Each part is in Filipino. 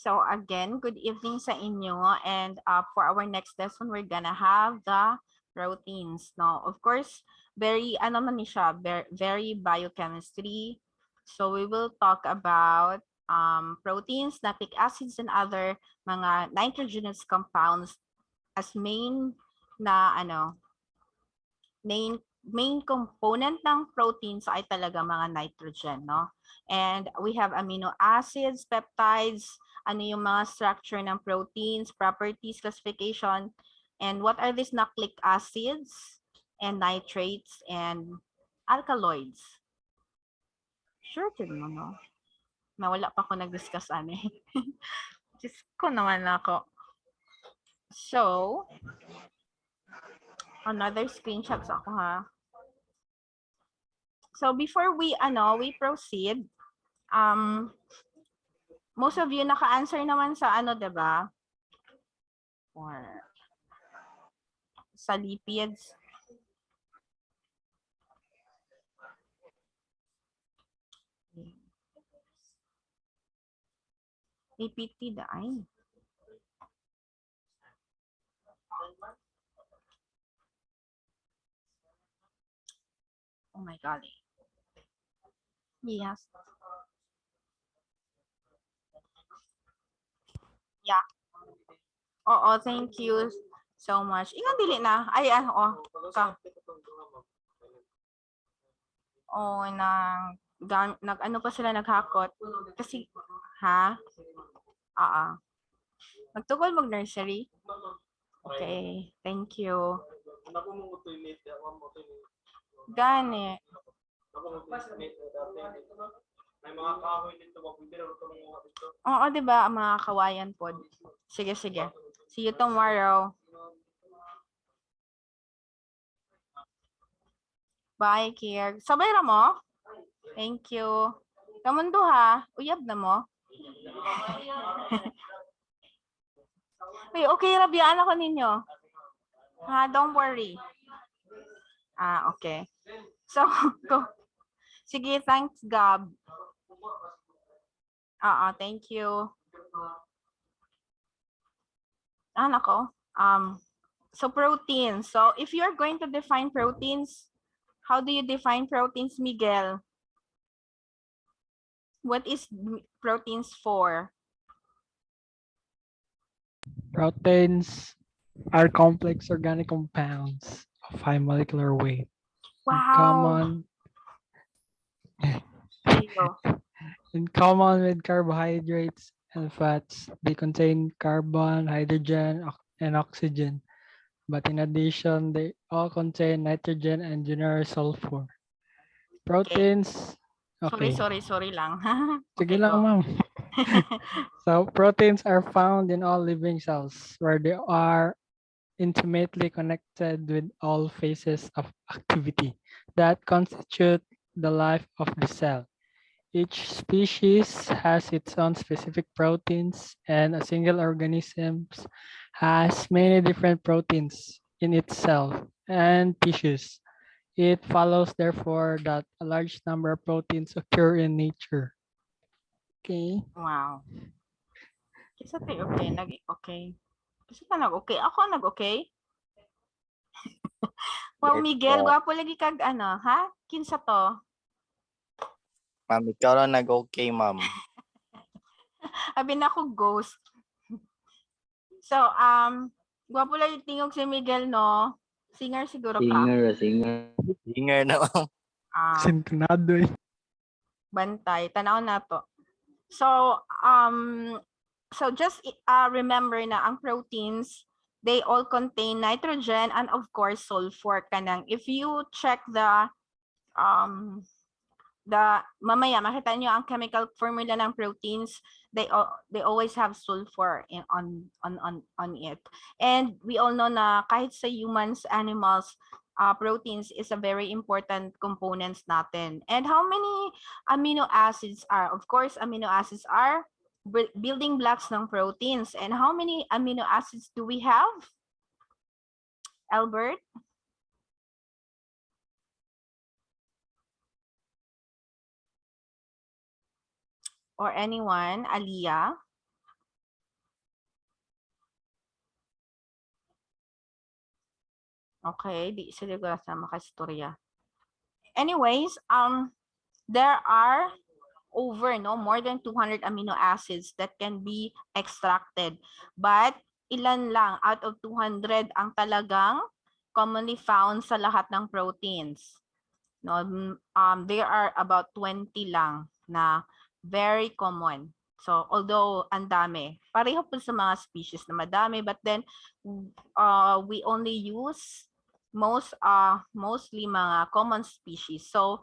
So again, good evening sa inyo. And for our next lesson, we're gonna have the proteins. No, of course, very ano man ni siya, very biochemistry. So we will talk about proteins, lactic acids, and other mga nitrogenous compounds as main na main component ng proteins ay talaga mga nitrogen, no? And we have amino acids, peptides, ano yung mga structure ng proteins, properties, classification, and what are these nucleic acids and nitrates and alkaloids. Sure din mo, no? Nawala pa ako nag-discuss ano eh. Diyos ko naman ako. So, another screenshot ako ha. So before we proceed, most of you naka-answer naman sa ano, 'di ba? Or sa lipids. APT ay. Oh my god. Yes. Yeah. Oo, thank you so much. Ingon dili na. Ay, ka. Oh, nag-ano pa sila naghakot. Kasi, ha? Nagtugol mag-nursery? Okay, thank you. Gani. May mga kahoy dito, oo, di ba? Ang mga kawayan po. Sige, sige. See you tomorrow. Bye, Kier. Sabay ra mo? Thank you. Kamundo ha? Uyab na mo? Wait, okay, rabiyaan ako ninyo. Ha, don't worry. Okay. So, go. Sige, thanks, Gab. Thank you. Nako. So proteins. So if you're going to define proteins, how do you define proteins, Miguel? What is proteins for? Proteins are complex organic compounds of high molecular weight. Wow. In common with carbohydrates and fats, they contain carbon, hydrogen, and oxygen. But in addition, they all contain nitrogen and general sulfur. Proteins, okay. Sorry lang. Sige lang, ma'am. So proteins are found in all living cells where they are intimately connected with all phases of activity that constitute the life of the cell. Each species has its own specific proteins, and a single organism has many different proteins in its cell and tissues. It follows, therefore, that a large number of proteins occur in nature. Okay. Wow. Kisa tayo okay. Kisa ka nag-okay? Ako nag-okay? Wow, Miguel, gwapo lagi kag ano, ha? Kinsa to? Ma'am, ikaw lang nag-okay, ma'am. Abi na ako ghost. So, gwapo lagi tingog si Miguel, no? Singer siguro ka? Singer na, ma'am. Sintonado eh. Bantay. Tanaw na to. So, just remember na ang proteins, they all contain nitrogen and of course sulfur kanang. If you check the mamaya makita niyo ang chemical formula ng proteins, they always have sulfur on it. And we all know na kahit sa humans, animals, proteins is a very important components natin. And how many amino acids are? Of course, amino acids are building blocks ng proteins. And how many amino acids do we have? Albert? Or anyone? Aliyah? Okay, di sila ko sa makastorya. Anyways, there are more than 200 amino acids that can be extracted. But ilan lang out of 200 ang talagang commonly found sa lahat ng proteins. No, there are about 20 lang na very common. So, although ang dami, pareho po sa mga species na madami, but then we only use mostly mga common species. So,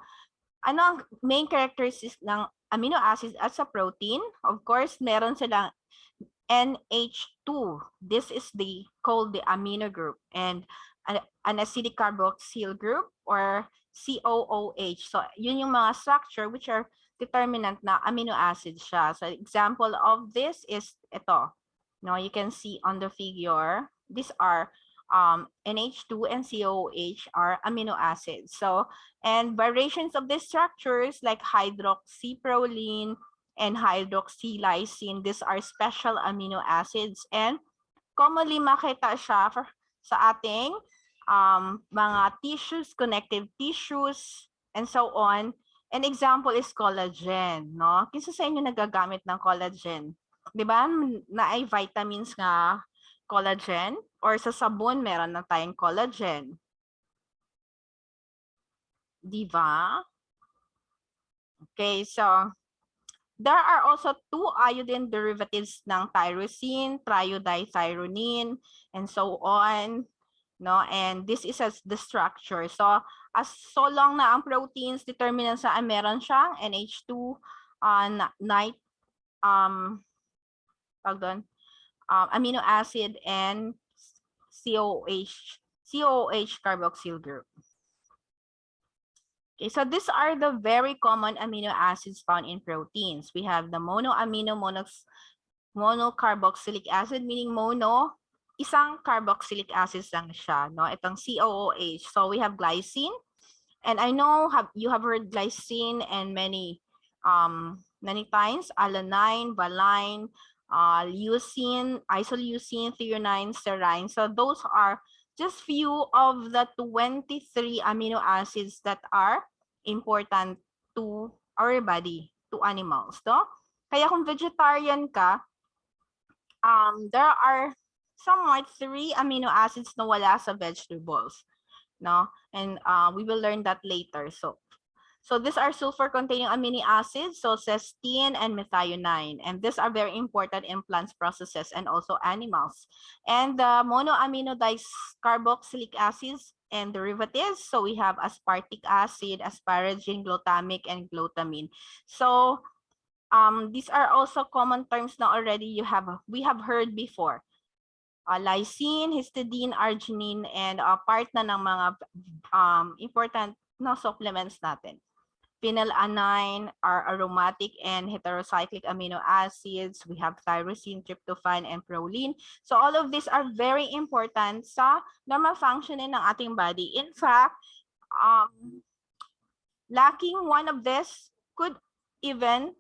ano ang main characteristics ng amino acids as a protein? Of course, meron silang NH2. This is called the amino group, and an acidic carboxyl group or COOH. So, yun yung mga structure which are determinant na amino acid siya. So, example of this is ito. No, you can see on the figure, these are NH2 and COOH are amino acids. So, and variations of these structures like hydroxyproline and hydroxylysine, these are special amino acids, and commonly makita siya sa ating mga tissues, connective tissues, and so on. An example is collagen, no? Kinsa sa inyo nagagamit ng collagen? 'Di ba? Na ay vitamins nga collagen, or sa sabon meron na tayong collagen. 'Di ba? Okay, so there are also 2 iodine derivatives ng tyrosine, triodithyronine, and so on. No, and this is as the structure. So as so long na ang proteins determinant saan meron siyang NH2 amino acid and COOH carboxyl group. Okay, so these are the very common amino acids found in proteins. We have the monocarboxylic acid, meaning mono, isang carboxylic acid lang siya, no? Itong COOH. So we have glycine, and I know you have heard glycine and many times, alanine, valine, leucine, isoleucine, threonine, serine. So those are just few of the 23 amino acids that are important to our body, to animals, no? Kaya kung vegetarian ka, there are somewhat 3 amino acids na wala sa vegetables, no? And we will learn that later. So these are sulfur-containing amino acids, so cysteine and methionine, and these are very important in plants processes and also animals. And the monoamino dicarboxylic acids and derivatives, so we have aspartic acid, asparagine, glutamic, and glutamine. So these are also common terms na already we have heard before. Lysine, histidine, arginine, and part na ng mga important supplements natin. Phenylalanine are aromatic and heterocyclic amino acids. We have tyrosine, tryptophan, and proline. So all of these are very important sa normal functioning ng ating body. In fact, lacking one of this could even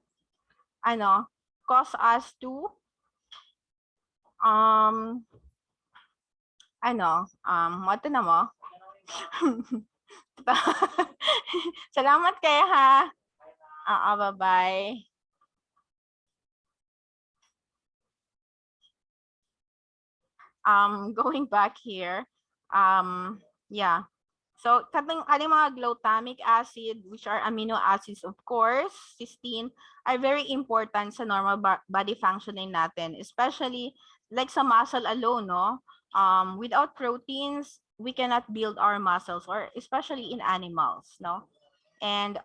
cause us to what na mo? Salamat kayo ha. Bye-bye. Going back here, yeah. So, kating mga glutamic acid, which are amino acids, of course, cysteine, are very important sa normal body functioning natin, especially like sa muscle alone, no? Without proteins, we cannot build our muscles, or especially in animals, no? And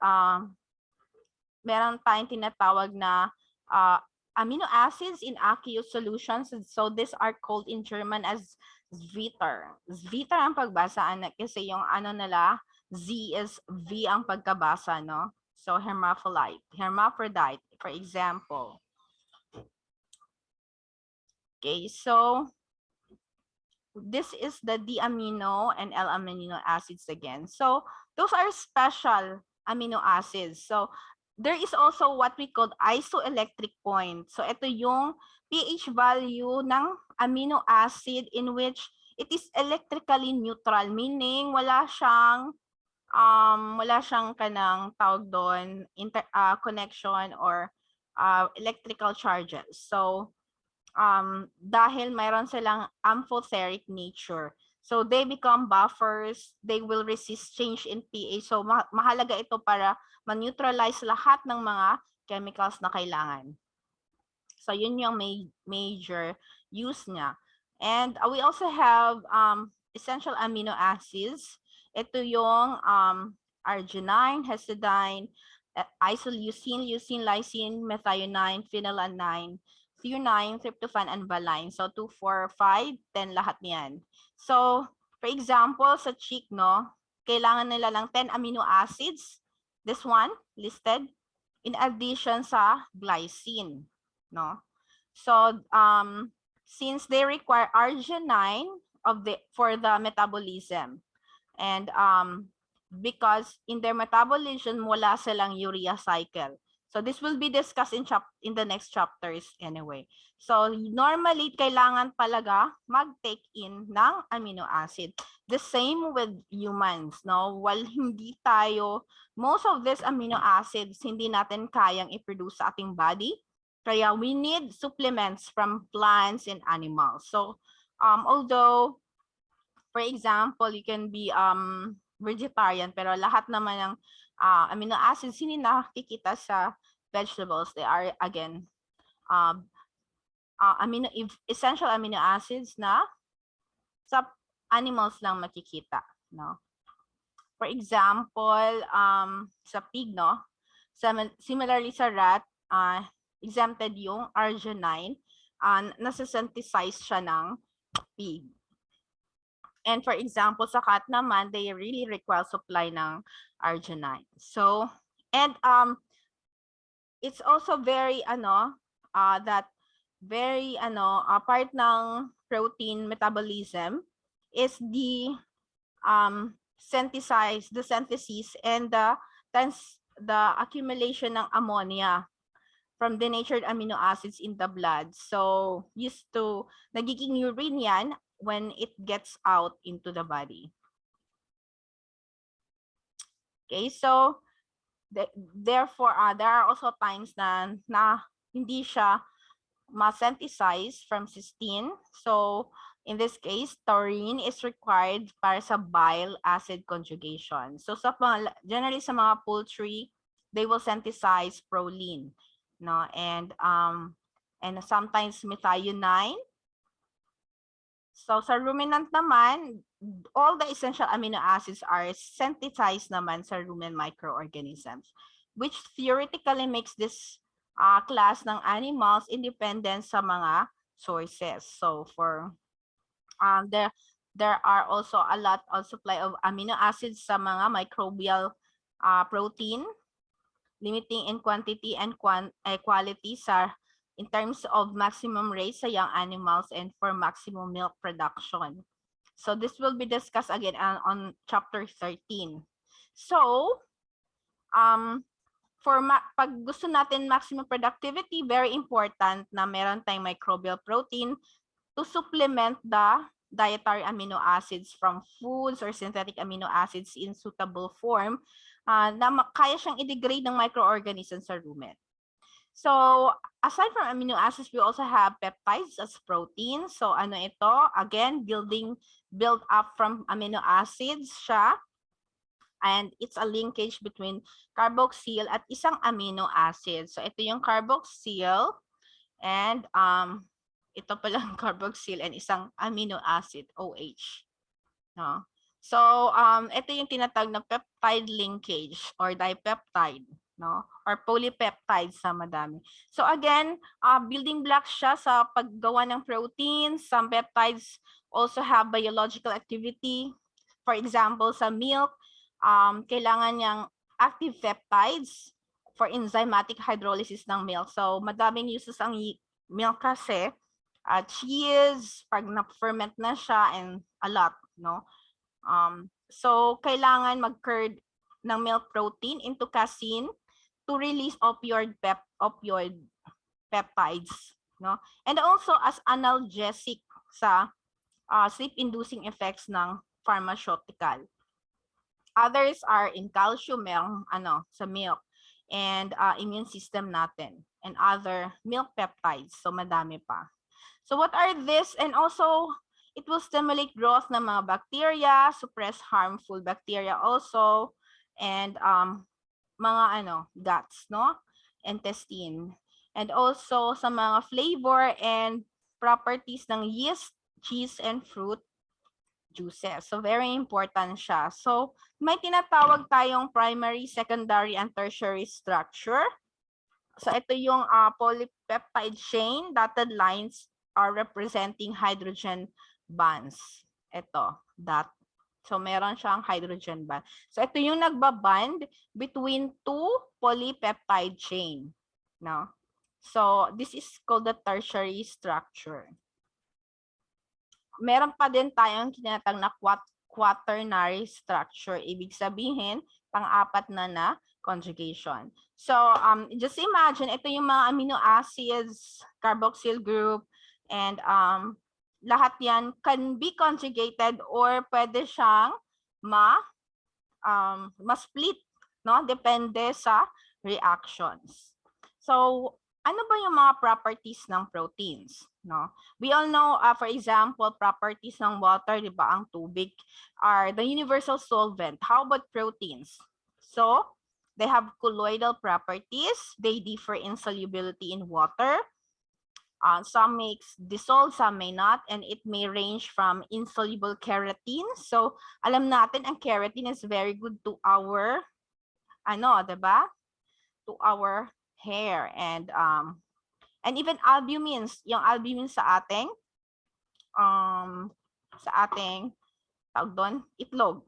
meron tayong tinatawag na amino acids in aqueous solutions. So these are called in German as Zwitter. Zwitter ang pagbasa kasi yung nila, Z is V ang pagkabasa, no? So hermaphrodite, for example. Okay, so this is the D-amino and L-amino acids again. So those are special amino acids. So there is also what we call isoelectric point. So ito yung pH value ng amino acid in which it is electrically neutral, meaning wala siyang kanang tawag doon, connection or electrical charges. So, dahil mayroon silang amphoteric nature. So, they become buffers, they will resist change in pH. So, mahalaga ito para ma-neutralize lahat ng mga chemicals na kailangan. So, yun yung major use niya. And we also have essential amino acids. Ito yung arginine, histidine, isoleucine, leucine, lysine, methionine, phenylalanine, threonine, tryptophan, and valine. So 2, 4, 5, 10 lahat niyan. So for example, sa chick, no, kailangan nila lang 10 amino acids. This one listed in addition sa glycine, no. So since they require arginine for the metabolism, and because in their metabolism wala silang urea cycle. So this will be discussed in the next chapters anyway. So normally kailangan talaga mag-take in ng amino acid. The same with humans, no? While hindi tayo, most of these amino acids hindi natin kayang i-produce sa ating body. Kaya we need supplements from plants and animals. So although, for example, you can be vegetarian, pero lahat naman ng amino acids hindi nakikita sa vegetables. They are again essential amino acids na sa animals lang makikita, no? For example, sa pig, no? Similarly sa rat, exempted yung arginine, nasa-synthesize siya ng pig. And for example, sa cat naman, they really require supply ng arginine. So, and it's also very part ng protein metabolism is the synthesis and the accumulation ng ammonia from denatured amino acids in the blood. So, nagiging urine yan when it gets out into the body. Okay, so therefore, there are also times na hindi siya ma-synthesize from cysteine. So, in this case, taurine is required para sa bile acid conjugation. So, generally sa mga poultry, they will synthesize proline, no? And sometimes methionine. So, sa ruminant naman, all the essential amino acids are synthesized naman sa rumen microorganisms, which theoretically makes this class ng animals independent sa mga sources. So, for there are also a lot of supply of amino acids sa mga microbial protein, limiting in quantity and quality in terms of maximum raise sa young animals and for maximum milk production. So this will be discussed again on chapter 13. So, pag gusto natin maximum productivity, very important na meron tayong microbial protein to supplement the dietary amino acids from foods or synthetic amino acids in suitable form na kaya siyang i-degrade ng microorganisms sa rumen. So, aside from amino acids, we also have peptides as proteins. So, ano ito? Again, build up from amino acids siya. And it's a linkage between carboxyl at isang amino acid. So, ito yung carboxyl and ito palang carboxyl and isang amino acid, OH. No? So, ito yung tinatawag na peptide linkage or dipeptide, no? Or polypeptides sa madami. So again, building blocks siya sa paggawa ng proteins. Some peptides also have biological activity. For example, sa milk, kailangan niyang active peptides for enzymatic hydrolysis ng milk. So madaming uses ang milk kasi. Cheese, pag na-ferment na siya, and a lot, no? So kailangan mag-curd ng milk protein into casein to release opioid peptides, no? And also as analgesic sa sleep-inducing effects ng pharmaceutical. Others are in calcium, merong sa milk, and immune system natin, and other milk peptides. So madami pa. So what are this? And also, it will stimulate growth ng mga bacteria, suppress harmful bacteria also, and mga guts, no? Intestine. And also sa mga flavor and properties ng yeast, cheese, and fruit juices. So very important siya. So may tinatawag tayong primary, secondary, and tertiary structure. So ito yung polypeptide chain. Dotted lines are representing hydrogen bonds. Ito, dot. So meron siyang hydrogen bond. So ito yung nagbaband between two polypeptide chain. No? So this is called the tertiary structure. Meron pa din tayong tinatawag na quaternary structure. Ibig sabihin, pang-apat na conjugation. So, just imagine, ito yung mga amino acids, carboxyl group, and lahat yan can be conjugated or pwede siyang ma-split, no? Depende sa reactions. So, ano ba yung mga properties ng proteins? No? We all know, for example, properties ng water, di ba, ang tubig, are the universal solvent. How about proteins? So, they have colloidal properties. They differ in solubility in water. Some may dissolve, some may not, and it may range from insoluble keratin. So, alam natin, ang keratin is very good to our, di ba? To our hair and even albumins, yung albumin sa ating tawag doon, itlog.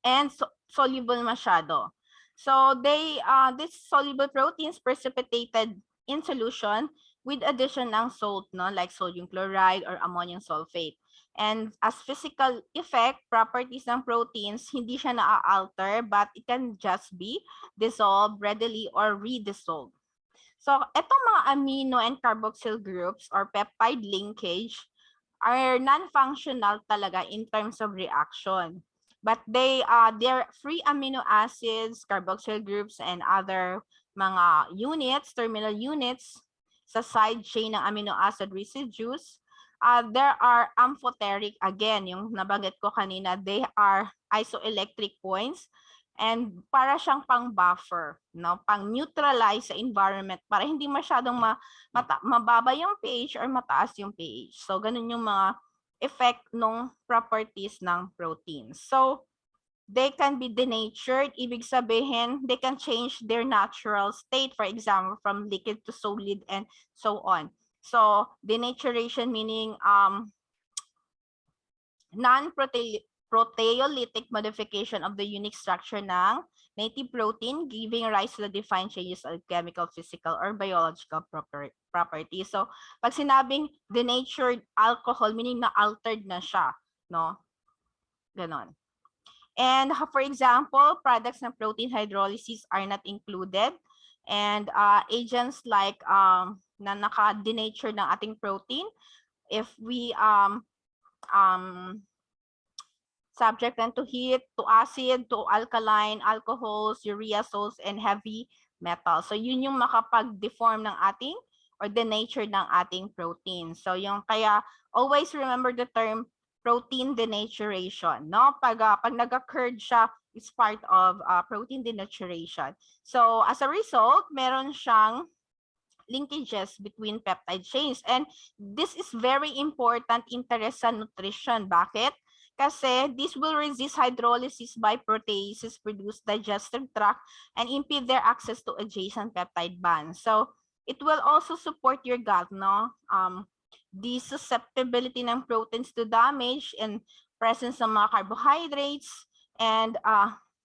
And soluble masyado. So these soluble proteins precipitated in solution with addition ng salt, no, like sodium chloride or ammonium sulfate. And as physical effect, properties ng proteins, hindi siya na-alter, but it can just be dissolved readily or redissolved. So, etong mga amino and carboxyl groups or peptide linkage are non-functional talaga in terms of reaction. But they're free amino acids, carboxyl groups, and other mga units, terminal units sa side chain ng amino acid residues. There are amphoteric, again, yung nabanggit ko kanina, they are isoelectric points and para siyang pang-buffer, no? Pang-neutralize sa environment para hindi masyadong mababa yung pH or mataas yung pH. So, ganun yung mga effect ng properties ng proteins. So, they can be denatured. Ibig sabihin, they can change their natural state, for example, from liquid to solid and so on. So, denaturation meaning non-proteolytic modification of the unique structure ng native protein, giving rise to the defined changes of chemical, physical, or biological properties. So, pag sinabing denatured alcohol, meaning na-altered na siya, no? Ganon. And for example, products ng protein hydrolysis are not included. And agents like na naka-denature ng ating protein, if we subject them to heat, to acid, to alkaline, alcohols, urea salts, and heavy metals. So yun yung makapag-deform ng ating or denature ng ating protein. So yung kaya always remember the term protein denaturation, no? Pag nag-occurred siya, it's part of protein denaturation. So as a result, meron siyang linkages between peptide chains. And this is very important interest sa nutrition. Bakit? Kasi this will resist hydrolysis by proteases produced digestive tract and impede their access to adjacent peptide bonds. So it will also support your gut, no? The susceptibility ng proteins to damage and presence ng mga carbohydrates and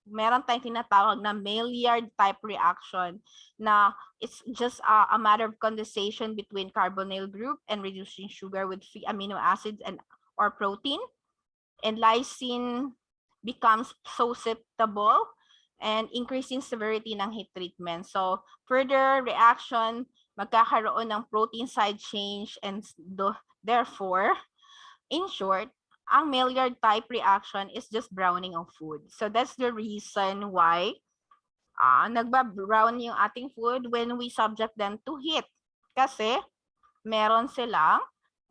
meron tayong tinatawag na Maillard type reaction na it's just a matter of condensation between carbonyl group and reducing sugar with free amino acids and or protein, and lysine becomes susceptible and increasing severity ng heat treatment. So further reaction, magkakaroon ng protein side change and therefore In short, ang Maillard type reaction is just browning of food. So that's the reason why nagba-brown yung ating food when we subject them to heat. Kasi meron silang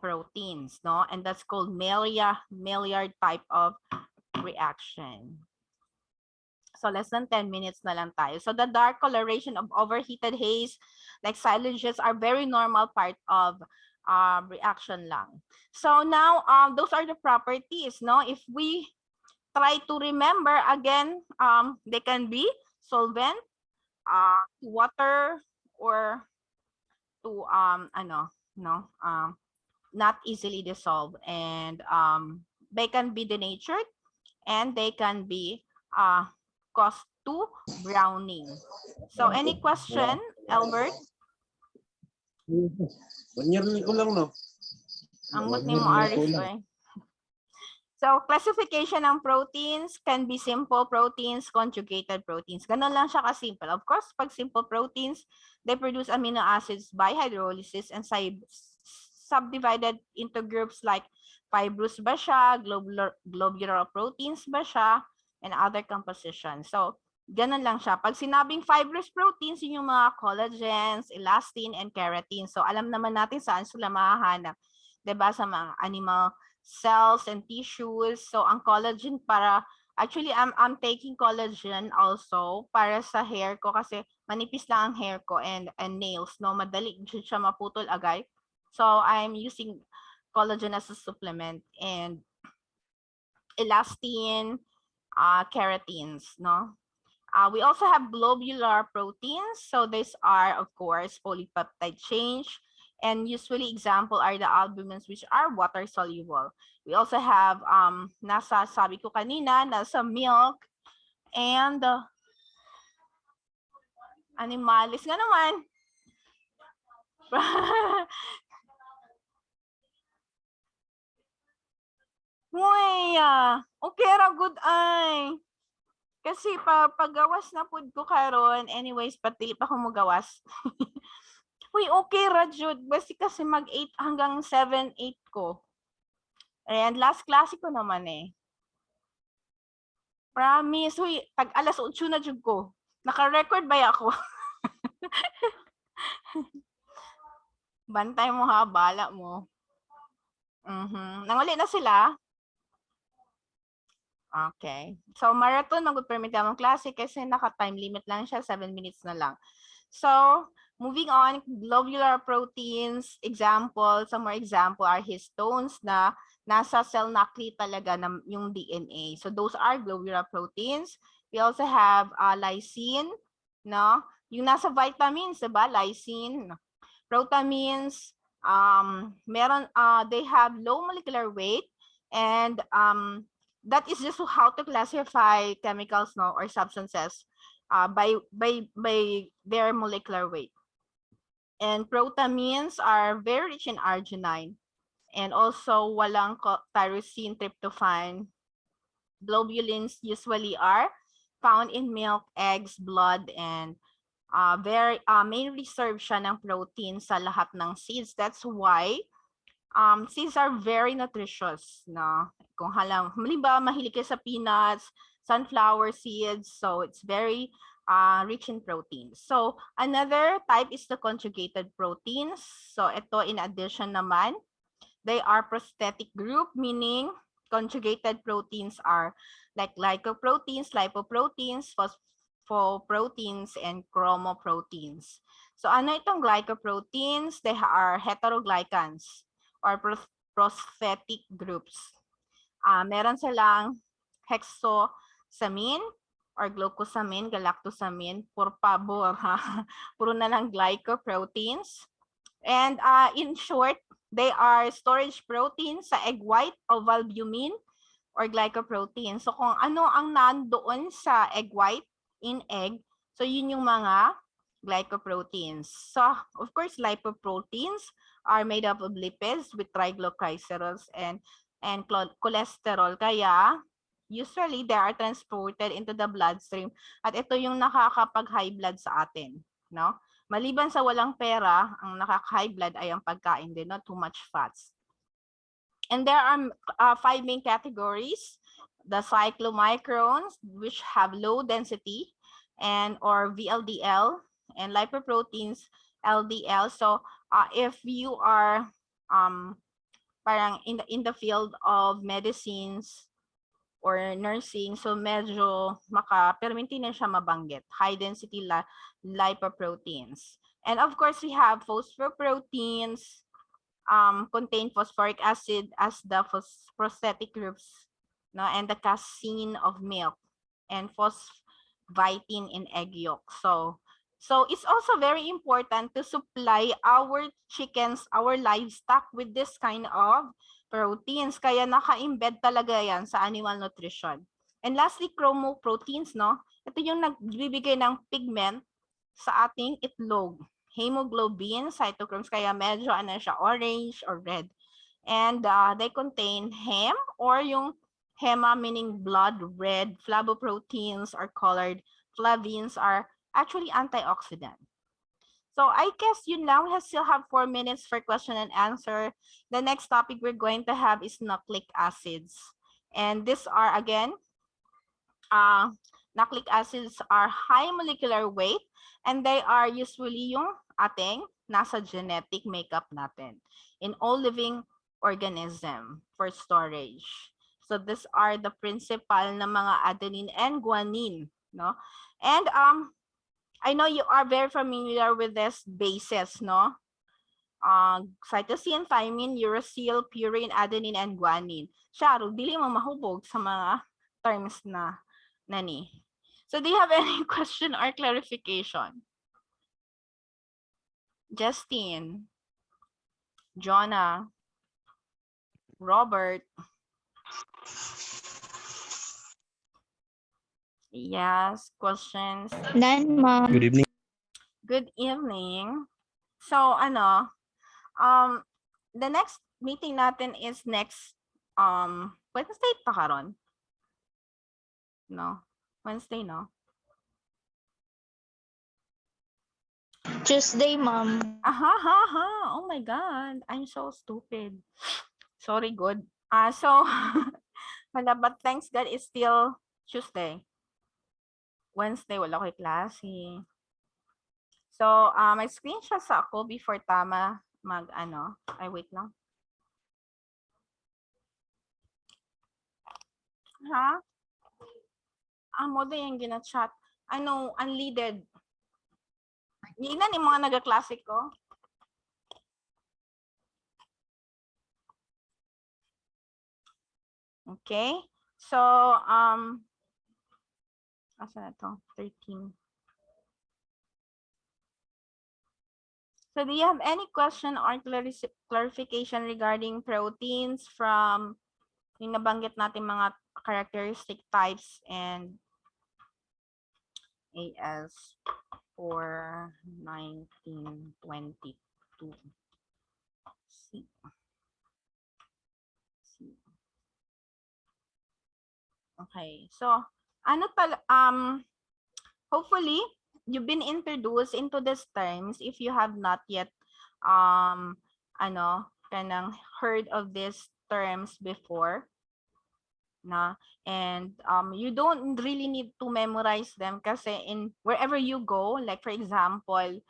proteins, no? And that's called Maillard type of reaction. So less than 10 minutes na lang tayo. So the dark coloration of overheated haze, like silages, are very normal part of reaction lang. So now, those are the properties, no? If we try to remember again, they can be solvent, water, or to not easily dissolved, and they can be denatured, and they can be caused to browning. So any question, Albert? Banyarli ko lang, no? Ang ni mo, Aris, eh. So, classification ng proteins can be simple proteins, conjugated proteins. Ganun lang siya ka-simple. Of course, pag simple proteins, they produce amino acids by hydrolysis and subdivided into groups like fibrous ba siya, globular proteins ba siya, and other compositions. So, ganun lang siya. Pag sinabing fibrous proteins, yun yung mga collagens, elastin, and keratin. So, alam naman natin saan sila mahahanap. Diba? Sa mga animal cells and tissues. So, ang collagen actually, I'm taking collagen also para sa hair ko kasi manipis lang ang hair ko and nails, no? Madali siya maputol agad. So, I'm using collagen as a supplement and elastin, keratins, no? We also have globular proteins. So, these are, of course, polypeptide change. And usually example are the albumins, which are water soluble. We also have sabi ko kanina, nasa milk and animalis nga naman. Uy, okay ra good ay. Kasi pagawas na pud ko karon, anyways, pati pa ko mo gawas. Uy, okay ra jud. Basta kasi mag-8 hanggang 7, 8 ko. And last klase ko naman eh. Promise. Uy, tag alas 8 na jud ko. Naka-record ba ako? Bantay mo ha, bala mo. Nanguli na sila? Okay. So, marathon, mag-permit namang klase kasi naka-time limit lang siya, 7 minutes na lang. So, moving on, globular proteins, example, some more example are histones na nasa cell nuclei talaga na yung DNA. So, those are globular proteins. We also have lysine, no? Yung nasa vitamins, diba? Lysine, protamines, they have low molecular weight, and that is just how to classify chemicals, no, or substances by their molecular weight. And protamines are very rich in arginine, and also walang tyrosine, tryptophan. Globulins usually are found in milk, eggs, blood, and mainly serve siya ng protein sa lahat ng seeds. That's why seeds are very nutritious, no? Kung halimbawa mahilig kayo sa peanuts, sunflower seeds, so it's very rich in proteins. So another type is the conjugated proteins. So ito, in addition naman, they are prosthetic group, meaning conjugated proteins are like glycoproteins, lipoproteins, phosphoproteins, and chromoproteins. So ano itong glycoproteins? They are heteroglycans or prosthetic groups. Meron silang hexosamine or glucosamine, galactosamine, por favor, puro na lang glycoproteins. And in short, they are storage proteins sa egg white of albumin or glycoprotein. So kung ano ang nandoon sa egg white in egg, so yun yung mga glycoproteins. So of course, lipoproteins are made up of lipids with triglycerides and cholesterol. Kaya usually they are transported into the bloodstream, at ito yung nakakapag-high blood sa atin, no? Maliban sa walang pera, ang nakaka-high blood ay ang pagkain din, no? Too much fats. And there are 5 main categories: the cyclomicrons, which have low density, and or VLDL, and lipoproteins, LDL. So if you are parang in the field of medicines or nursing, so medyo maka-perminti na siya mabanggit. High density lipoproteins. And of course, we have phosphoproteins, contain phosphoric acid as the prosthetic groups, no, and the casein of milk, and phosphatin in egg yolk. So it's also very important to supply our chickens, our livestock with this kind of proteins. Kaya naka-embed talaga yan sa animal nutrition. And lastly, chromoproteins, no? Ito yung nagbibigay ng pigment sa ating itlog. Hemoglobin, cytochromes, kaya medyo ano siya, orange or red. And they contain hem, or yung hema meaning blood red. Flavoproteins are colored. Flavins are actually antioxidant. So I guess yun lang. We still have 4 minutes for question and answer. The next topic we're going to have is nucleic acids. And these are, again, nucleic acids are high molecular weight, and they are usually yung ating nasa genetic makeup natin in all living organism for storage. So these are the principal na mga adenine and guanine, no? And I know you are very familiar with this bases, no? Cytosine, thymine, uracil, purine, adenine, and guanine. Sharo, dili mo mahubog sa mga terms na nani. So do you have any question or clarification? Justine, Jonah, Robert. Yes, questions. None, ma'am. Good evening. Good evening. So the next meeting natin is next Wednesday pa karon? No. Wednesday, no? Tuesday, ma'am. Oh my God, I'm so stupid. Sorry, good. So, wala, but thanks God it's still Tuesday. Wednesday, wala ko klase. So, may screenshot sa ako before tama ay wait lang. Ha? Mo din yung gina-chat. Ano, unleaded. Hindi na ni mga nag-classic ko. Okay. So, asa na to? 13. So, do you have any question or clarification regarding proteins from yung nabanggit natin mga characteristic types and AS for 1922? See. Okay. So, hopefully you've been introduced into these terms if you have not yet kanang heard of these terms before, na, and you don't really need to memorize them kasi in wherever you go, like for example,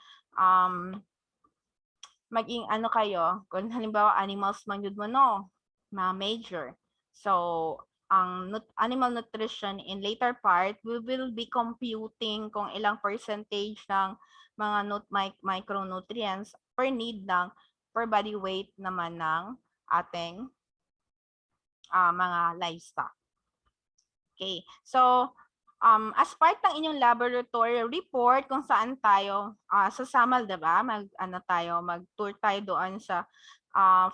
maging kayo, kung halimbawa animals man yun mo, no, major. So, ang animal nutrition in later part, we will be computing kung ilang percentage ng mga micronutrients per need ng per body weight naman ng ating mga livestock. Okay. So, as part ng inyong laboratory report kung saan tayo sa Samal, 'di ba? Mag-tour tayo doon sa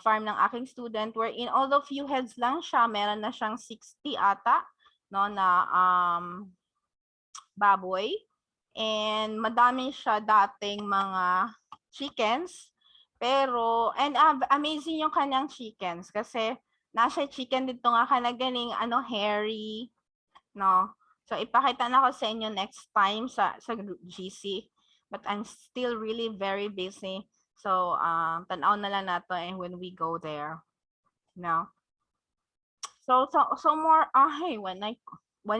farm ng aking student, wherein although few heads lang siya, meron na siyang 60 ata, no, na baboy, and madami siya dating mga chickens, pero and amazing yung kanyang chickens kasi nasa chicken dito nga ganing hairy, no. So ipakita na ko sa inyo next time sa GC, but I'm still really very busy. So, tanaw na lang nato when we go there. No. So more, hey, 1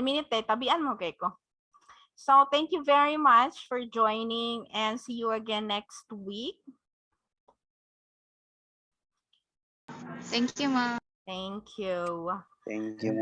minute tabian mo kay ko. So thank you very much for joining and see you again next week. Thank you, ma'am. Thank you. Thank you.